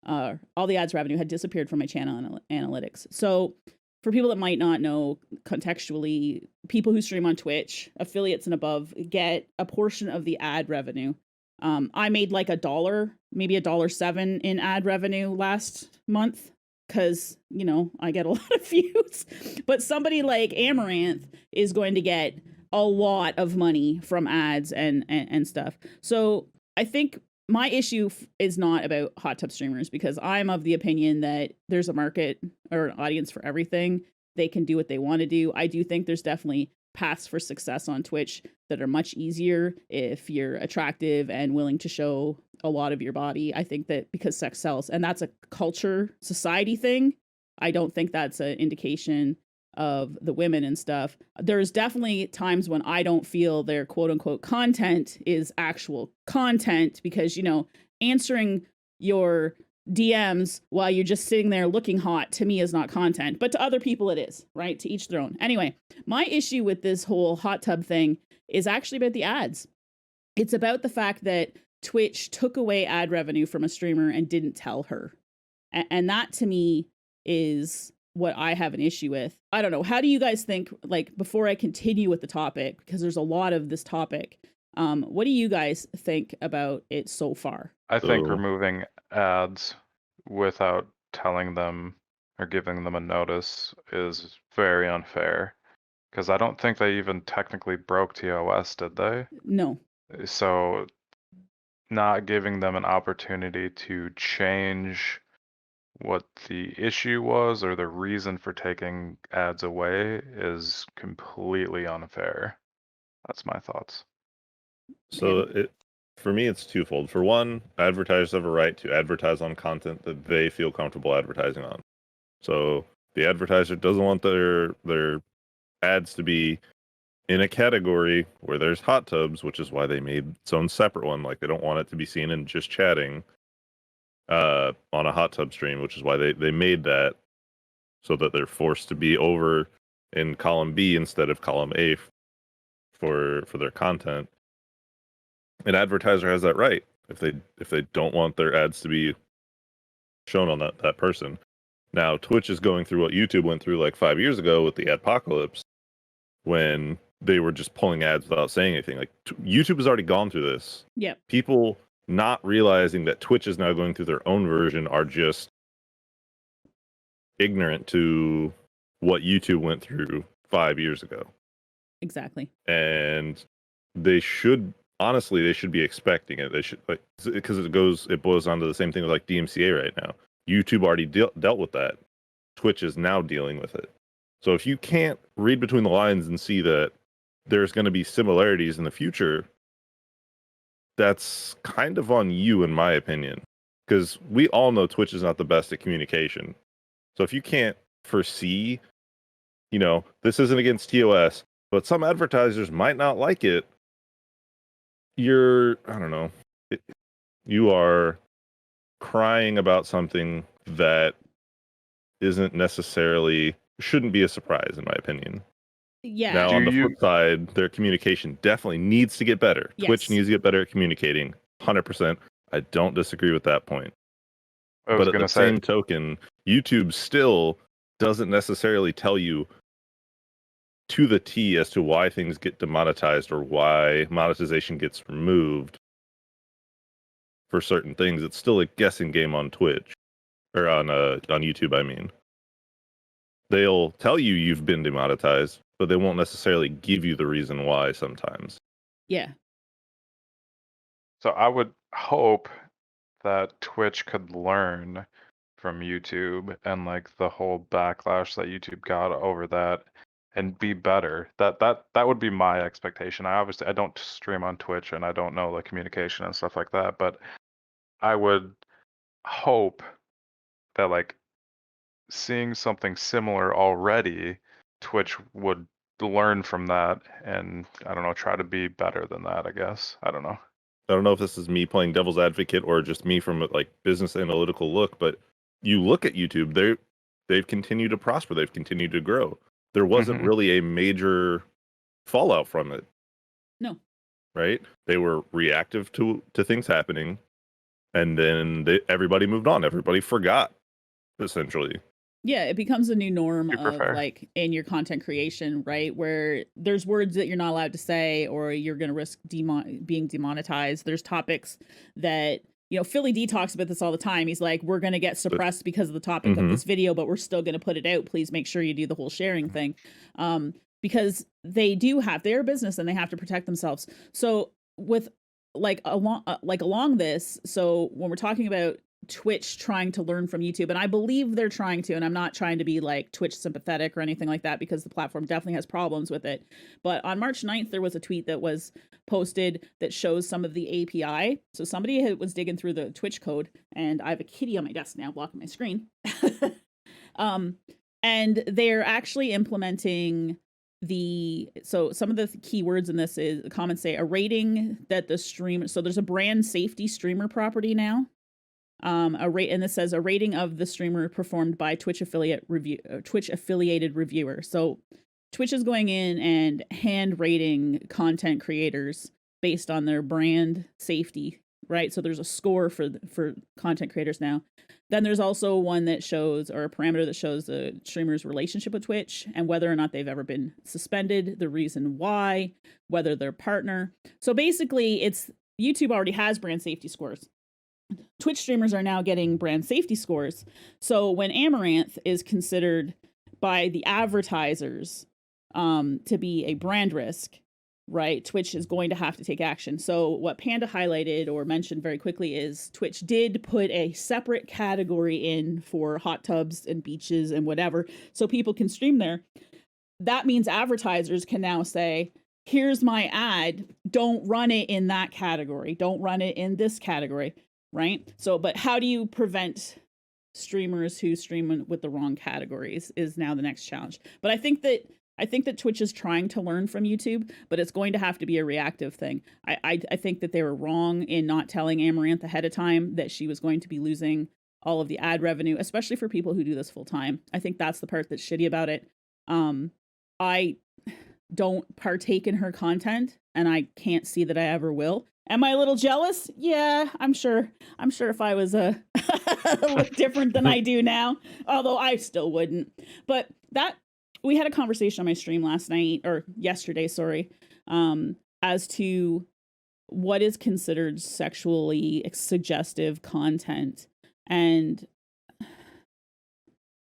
had disappeared from my channel analytics." So for people that might not know contextually, people who stream on Twitch, affiliates and above, get a portion of the ad revenue. I made like $1, maybe $1.07 in ad revenue last month because, you know, I get a lot of views. But somebody like Amaranth is going to get a lot of money from ads and stuff. So I think my issue is not about hot tub streamers because I'm of the opinion that there's a market or an audience for everything. They can do what they want to do. I do think there's definitely paths for success on Twitch that are much easier if you're attractive and willing to show a lot of your body. I think that because sex sells, and that's a culture, society thing, I don't think that's an indication of the women and stuff. There's definitely times when I don't feel their quote unquote content is actual content because, you know, answering your DMs while you're just sitting there looking hot to me is not content, but to other people it is, right? To each their own. Anyway, my issue with this whole hot tub thing is actually about the ads. It's about the fact that Twitch took away ad revenue from a streamer and didn't tell her. And that to me is what I have an issue with. I don't know. How do you guys think, like, before I continue with the topic, because there's a lot of this topic, what do you guys think about it so far? I think removing ads without telling them or giving them a notice is very unfair because I don't think they even technically broke TOS, did they? No. So not giving them an opportunity to change what the issue was or the reason for taking ads away is completely unfair. That's my thoughts. So for me, it's twofold. For one, advertisers have a right to advertise on content that they feel comfortable advertising on. So The advertiser doesn't want their ads to be in a category where there's hot tubs, which is why they made its own separate one. Like they don't want it to be seen in just chatting on a hot tub stream, which is why they made that so that they're forced to be over in column B instead of column A for their content. An advertiser has that right if they don't want their ads to be shown on that person. Now Twitch is going through what YouTube went through like 5 years ago with the adpocalypse, when they were just pulling ads without saying anything. Like YouTube has already gone through this. Yep. People not realizing that Twitch is now going through their own version are just ignorant to what YouTube went through 5 years ago. Exactly. And they should be expecting it. They should, like, because it boils down to the same thing with like DMCA right now. YouTube already dealt with that. Twitch is now dealing with it. So if you can't read between the lines and see that there's going to be similarities in the future, that's kind of on you, in my opinion, because we all know Twitch is not the best at communication. So if you can't foresee, this isn't against TOS, but some advertisers might not like it, you are crying about something that shouldn't be a surprise, in my opinion. Yeah. Now, on the flip side, their communication definitely needs to get better. Yes. Twitch needs to get better at communicating. 100%. I don't disagree with that point. But at the same token, YouTube still doesn't necessarily tell you to the T as to why things get demonetized or why monetization gets removed for certain things. It's still a guessing game on Twitch, or on YouTube, I mean. They'll tell you you've been demonetized, but they won't necessarily give you the reason why sometimes. Yeah. So I would hope that Twitch could learn from YouTube and like the whole backlash that YouTube got over that and be better. That would be my expectation. I don't stream on Twitch and I don't know the communication and stuff like that, but I would hope that like seeing something similar already, Twitch would learn from that and I don't know, try to be better than that, I guess. I don't know. I don't know if this is me playing devil's advocate or just me from a like business analytical look, but you look at YouTube, they've continued to prosper, they've continued to grow. There wasn't really a major fallout from it. No. Right? They were reactive to things happening, and then everybody moved on. Everybody forgot, essentially. Yeah, it becomes a new norm Super of fair. like in your content creation, right? Where there's words that you're not allowed to say or you're going to risk being demonetized. There's topics that, Philly D talks about this all the time. He's like, we're going to get suppressed because of the topic of this video, but we're still going to put it out. Please make sure you do the whole sharing thing. Because they're a business and they have to protect themselves. So with along this, so when we're talking about Twitch trying to learn from YouTube, and I believe they're trying to, and I'm not trying to be like Twitch sympathetic or anything like that, because the platform definitely has problems with it. But on March 9th, there was a tweet that was posted that shows some of the API. So somebody was digging through the Twitch code, and I have a kitty on my desk now blocking my screen. And they're actually implementing so some of the keywords in this is comments say a rating that the streamer, so there's a brand safety streamer property now. And this says a rating of the streamer performed by Twitch affiliated reviewer. So Twitch is going in and hand rating content creators based on their brand safety, right? So there's a score for content creators now. Then there's also one that shows, or a parameter that shows the streamer's relationship with Twitch and whether or not they've ever been suspended, the reason why, whether they're partner. So basically YouTube already has brand safety scores. Twitch streamers are now getting brand safety scores. So when Amaranth is considered by the advertisers to be a brand risk, right, Twitch is going to have to take action. So what Panda highlighted or mentioned very quickly is Twitch did put a separate category in for hot tubs and beaches and whatever, so people can stream there. That means advertisers can now say, here's my ad, don't run it in that category, don't run it in this category. Right. So, but how do you prevent streamers who stream with the wrong categories is now the next challenge. But I think that Twitch is trying to learn from YouTube, but it's going to have to be a reactive thing. I think that they were wrong in not telling Amaranth ahead of time that she was going to be losing all of the ad revenue, especially for people who do this full time. I think that's the part that's shitty about it. I don't partake in her content, and I can't see that I ever will. Am I a little jealous? Yeah, I'm sure. I'm sure if I was look different than I do now, although I still wouldn't. But we had a conversation on my stream yesterday, as to what is considered sexually suggestive content. And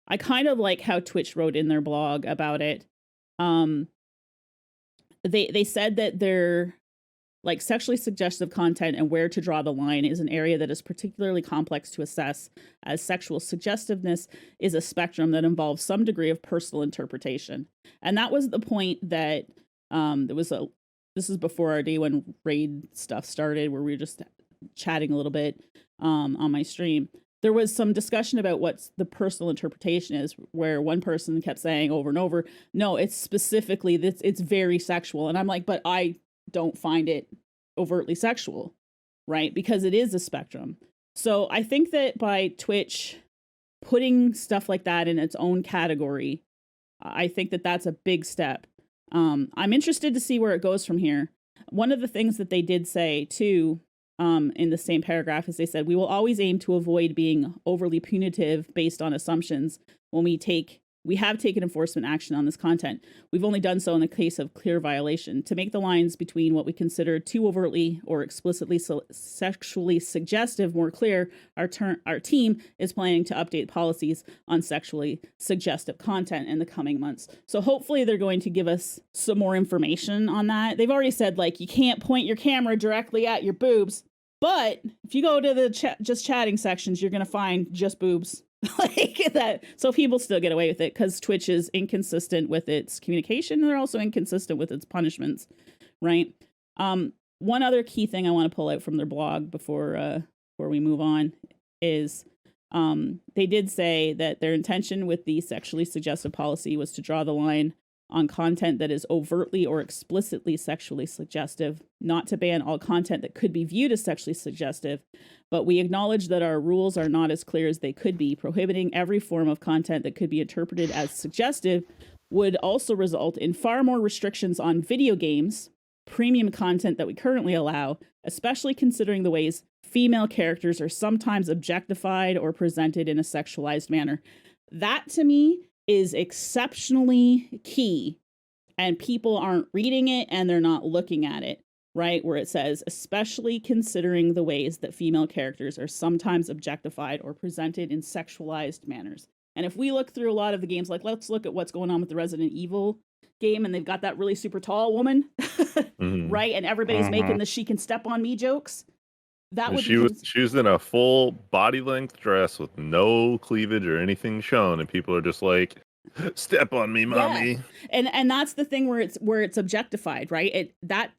I kind of like how Twitch wrote in their blog about it. They said that they're like sexually suggestive content and where to draw the line is an area that is particularly complex to assess, as sexual suggestiveness is a spectrum that involves some degree of personal interpretation. And that was the point that this is before our day one raid stuff started, where we were just chatting a little bit on my stream. There was some discussion about what the personal interpretation is, where one person kept saying over and over, no, it's specifically this, it's very sexual. And I'm like, but I don't find it overtly sexual, right? Because it is a spectrum. So I think that by Twitch putting stuff like that in its own category, I think that that's a big step. I'm interested to see where it goes from here. One of the things that they did say too, in the same paragraph, is they said, we will always aim to avoid being overly punitive based on assumptions when we have taken enforcement action on this content. We've only done so in the case of clear violation. To make the lines between what we consider too overtly or explicitly sexually suggestive more clear, our team is planning to update policies on sexually suggestive content in the coming months. So hopefully they're going to give us some more information on that. They've already said, like, you can't point your camera directly at your boobs, but if you go to the just chatting sections, you're going to find just boobs. Like that. So people still get away with it because Twitch is inconsistent with its communication, and they're also inconsistent with its punishments, right? One other key thing I want to pull out from their blog before we move on is they did say that their intention with the sexually suggestive policy was to draw the line on content that is overtly or explicitly sexually suggestive, not to ban all content that could be viewed as sexually suggestive, but we acknowledge that our rules are not as clear as they could be. Prohibiting every form of content that could be interpreted as suggestive would also result in far more restrictions on video games, premium content that we currently allow, especially considering the ways female characters are sometimes objectified or presented in a sexualized manner. That, to me, is exceptionally key, and people aren't reading it and they're not looking at it, right? Where it says, especially considering the ways that female characters are sometimes objectified or presented in sexualized manners. And if we look through a lot of the games, like let's look at what's going on with the Resident Evil game, and they've got that really super tall woman, right? And everybody's making the she can step on me jokes. That would she was in a full body length dress with no cleavage or anything shown, and people are just like, step on me, mommy. Yeah. And that's the thing where it's objectified, right?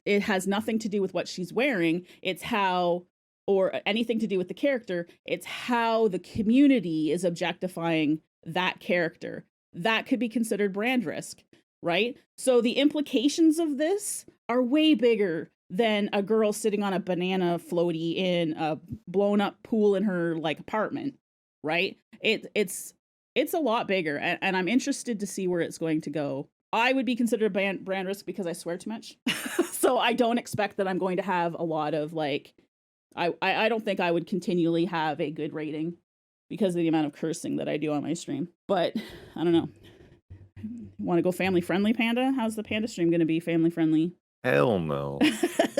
It has nothing to do with what she's wearing. It's how, or anything to do with the character. It's how the community is objectifying that character. That could be considered brand risk, right? So the implications of this are way bigger than a girl sitting on a banana floaty in a blown up pool in her like apartment, right? It's a lot bigger, and I'm interested to see where it's going to go. I would be considered brand risk because I swear too much. So I don't expect that I'm going to have a lot of like, I don't think I would continually have a good rating because of the amount of cursing that I do on my stream. But I don't know. Want to go family friendly, Panda? How's the Panda stream going to be family friendly? Hell no.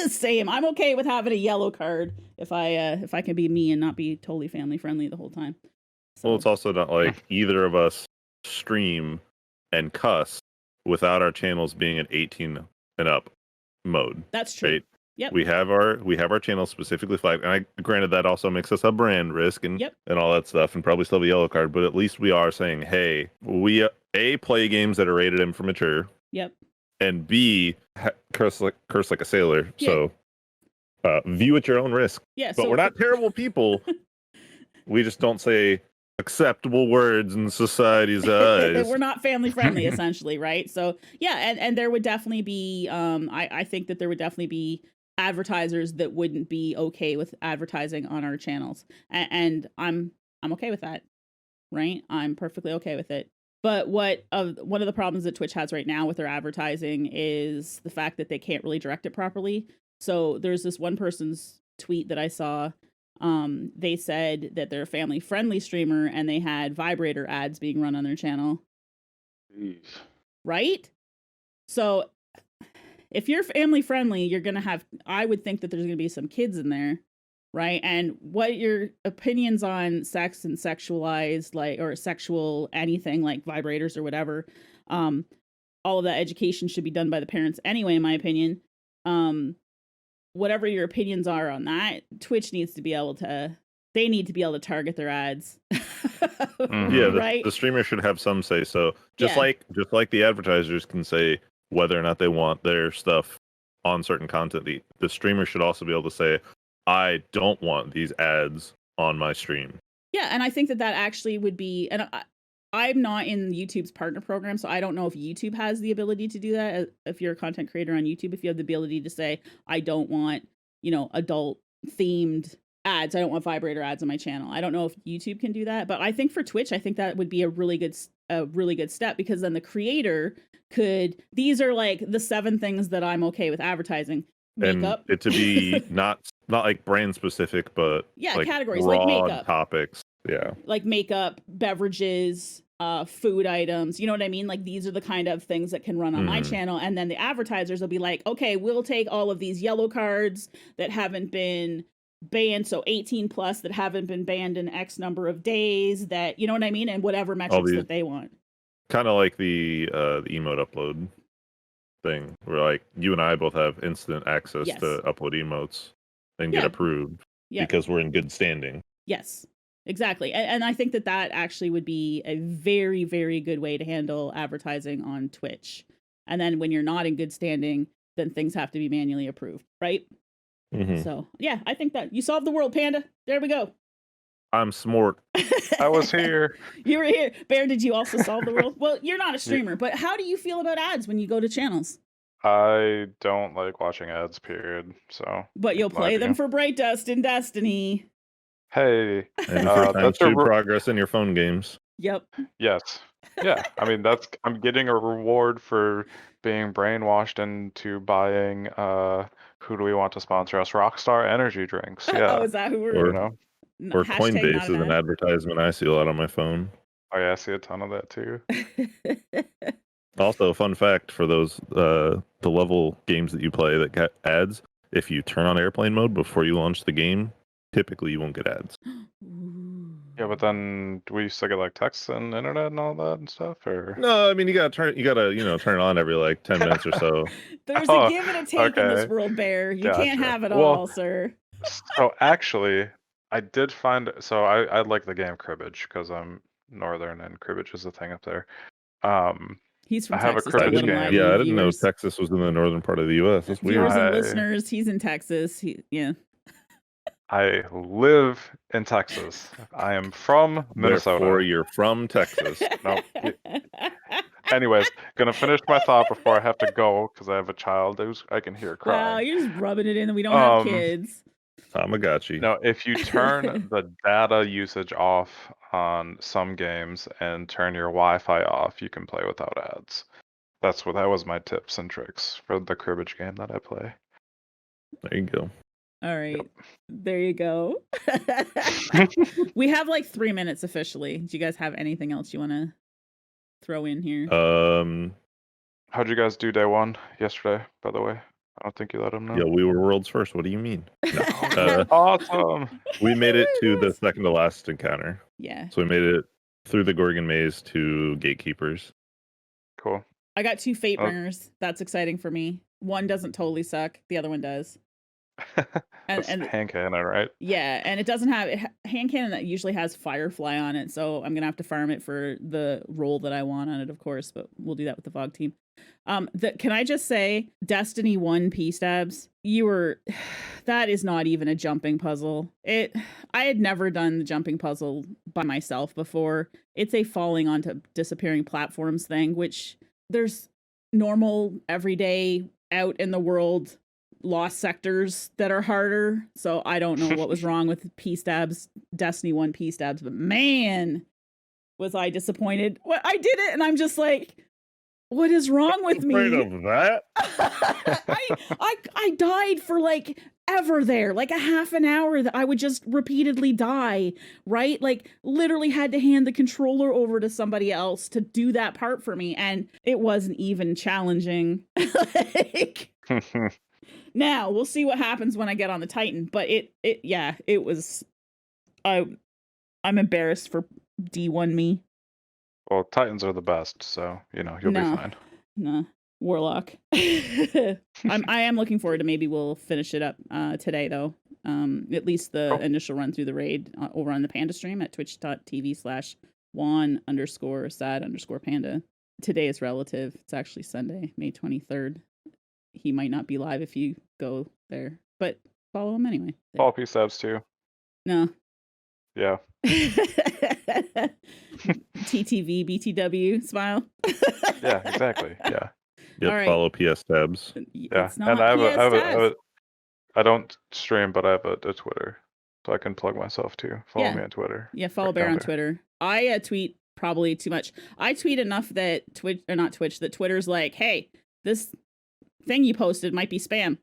Same. I'm okay with having a yellow card if I can be me and not be totally family friendly the whole time. So. Well, it's also not like either of us stream and cuss without our channels being at 18 and up mode. That's true. Right? Yep. We have our channel specifically flagged, and granted that also makes us a brand risk and all that stuff, and probably still have a yellow card. But at least we are saying, hey, we play games that are rated M for mature. Yep. And B, curse like a sailor. Yeah. So view at your own risk. Yeah. But we're not terrible people. We just don't say acceptable words in society's eyes. We're not family friendly, essentially, right? So yeah, and there would definitely be I think that there would definitely be advertisers that wouldn't be okay with advertising on our channels. And I'm okay with that, right? I'm perfectly okay with it. But one of the problems that Twitch has right now with their advertising is the fact that they can't really direct it properly. So there's this one person's tweet that I saw. They said that they're a family friendly streamer and they had vibrator ads being run on their channel. Jeez. Right? So if you're family friendly, you're going to have, I would think that there's going to be some kids in there, right? And what your opinions on sex and sexualized, like, or sexual anything like vibrators or whatever, all of that education should be done by the parents anyway, in my opinion. Whatever your opinions are on that, Twitch needs to be able to, they need to be able to target their ads. Yeah, right? the streamer should have some say so. Just Yeah. like the advertisers can say whether or not they want their stuff on certain content. The streamer should also be able to say, I don't want these ads on my stream. Yeah, and I think that actually would be, and I'm not in YouTube's partner program, so I don't know if YouTube has the ability to do that. If you're a content creator on YouTube, if you have the ability to say, I don't want, adult themed ads. I don't want vibrator ads on my channel. I don't know if YouTube can do that, but I think for Twitch, I think that would be a really good step, because then the creator could, these are like the 7 things that I'm okay with advertising. Makeup. And it to be not like brand specific, but yeah, like categories broad like makeup topics. Yeah. Like makeup, beverages, food items, you know what I mean? Like these are the kind of things that can run on my channel. And then the advertisers will be like, okay, we'll take all of these yellow cards that haven't been banned, so 18 plus, that haven't been banned in X number of days, that, you know what I mean? And whatever metrics that they want. Kind of like the emote upload thing, where like you and I both have instant access to upload emotes and get approved because we're in good standing. Yes. Exactly. And I think that actually would be a very, very good way to handle advertising on Twitch. And then when you're not in good standing, then things have to be manually approved, right? So, yeah, I think that you solved the world, Panda. There we go. I'm smart. I was here. You were here. Bear, did you also solve the world? Well, you're not a streamer, but how do you feel about ads when you go to channels? I don't like watching ads, period. So. But you'll play them for Bright Dust and Destiny. Hey, and that's progress in your phone games. Yep. Yes. Yeah. I mean, I'm getting a reward for being brainwashed into buying. Who do we want to sponsor us? Rockstar energy drinks. Yeah. Oh, is that who we're? Or Coinbase is an advertisement I see a lot on my phone. Oh yeah, I see a ton of that too. Also, fun fact for those the level games that you play that get ads, if you turn on airplane mode before you launch the game, typically you won't get ads. Yeah, but then do we still get like texts and internet and all that and stuff, or? No, I mean you gotta turn it on every like 10 minutes or so. There's a give and a take in this world, Bear. You can't have it all, sir. So actually, I did find, so I like the game cribbage because I'm northern and cribbage is a thing up there. He's from I have Texas. a cribbage game. Yeah, I didn't know Texas was in the northern part of the U.S. That's weird. Viewers and listeners, he's in Texas. I live in Texas. I am from Minnesota. Therefore, you're from Texas. No. Anyways, gonna finish my thought before I have to go because I have a child I can hear crying. Wow, you're just rubbing it in that we don't have kids. Tamagotchi. No, if you turn the data usage off on some games and turn your Wi-Fi off, you can play without ads. That was my tips and tricks for the cribbage game that I play. There you go. All right. Yep. There you go. We have like 3 minutes officially. Do you guys have anything else you want to throw in here? How'd you guys do day 1 yesterday, by the way? I don't think you let them know. Yeah, we were world's first. What do you mean? No. Awesome. We made it to the second to last encounter. Yeah. So we made it through the Gorgon Maze to Gatekeepers. Cool. I got 2 fate bringers. That's exciting for me. One doesn't totally suck. The other one does. That's and hand cannon, right? yeah, and it doesn't have hand cannon that usually has Firefly on it, so I'm gonna have to farm it for the role that I want on it, of course, but we'll do that with the VOG team. Can I just say, Destiny 1 pStabs, that is not even a jumping puzzle. I had never done the jumping puzzle by myself before. It's a falling onto disappearing platforms thing, which there's normal, everyday, out in the world lost sectors that are harder. So I don't know what was wrong with pStabs, Destiny 1 pStabs, but man, was I disappointed. Well, I did it, and I'm just like, what is wrong with Afraid me? of that? I died for like ever there, like a half an hour that I would just repeatedly die, right? Like literally had to hand the controller over to somebody else to do that part for me, and it wasn't even challenging. Like, now we'll see what happens when I get on the Titan, but it was. I'm embarrassed for D1 me. Well, Titans are the best, so you'll be fine. No, Warlock. I am looking forward to, maybe we'll finish it up today though. At least the initial run through the raid over on the Panda stream at twitch.tv/Juan_sad_panda. Today is relative. It's actually Sunday, May 23rd. He might not be live if you go there, but follow him anyway. Follow pStabs too. No. Yeah. TTV, BTW, smile. Yeah, exactly. Yeah. Yep, All right. follow pStabs. Yeah, It's not and pStabs. I don't stream, but I have a Twitter, so I can plug myself too. Follow me on Twitter. Yeah, follow Bear on Twitter. I tweet probably too much. I tweet enough that that Twitter's like, hey, this thing you posted might be spam,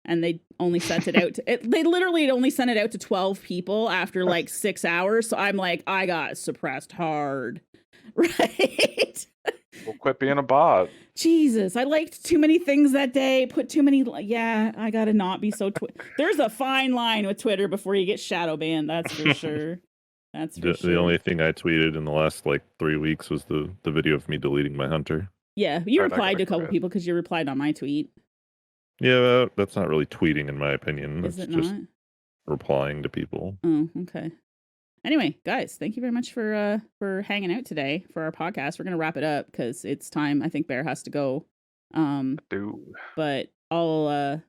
and they only sent it out they literally only sent it out to 12 people after like 6 hours. So I'm like, I got suppressed hard. Right. Well, quit being a bot. Jesus, I liked too many things that day, put too many. Yeah, I gotta not be so there's a fine line with Twitter before you get shadow banned, that's for sure. That's for sure. The only thing I tweeted in the last like 3 weeks was the video of me deleting my hunter. Yeah, you replied to a couple people because you replied on my tweet. Yeah, that's not really tweeting in my opinion. Is That's it just not? replying to people. Oh, okay. Anyway, guys, thank you very much for hanging out today for our podcast. We're gonna wrap it up because it's time. I think Bear has to go. But I'll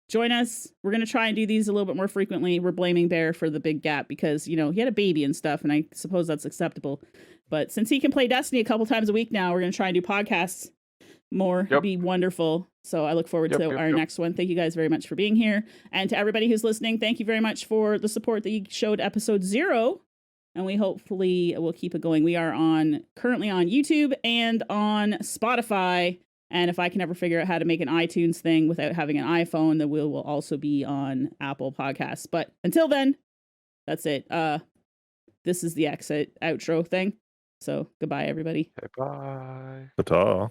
join us. We're gonna try and do these a little bit more frequently. We're blaming Bear for the big gap because he had a baby and stuff, and I suppose that's acceptable. But since he can play Destiny a couple times a week now, we're gonna try and do podcasts more. It'd be wonderful. So I look forward to our next one. Thank you guys very much for being here. And to everybody who's listening, thank you very much for the support that you showed episode 0. And we hopefully will keep it going. We are currently on YouTube and on Spotify. And if I can ever figure out how to make an iTunes thing without having an iPhone, then we will also be on Apple Podcasts. But until then, that's it. This is the outro thing. So goodbye, everybody. Bye. Ta-ta.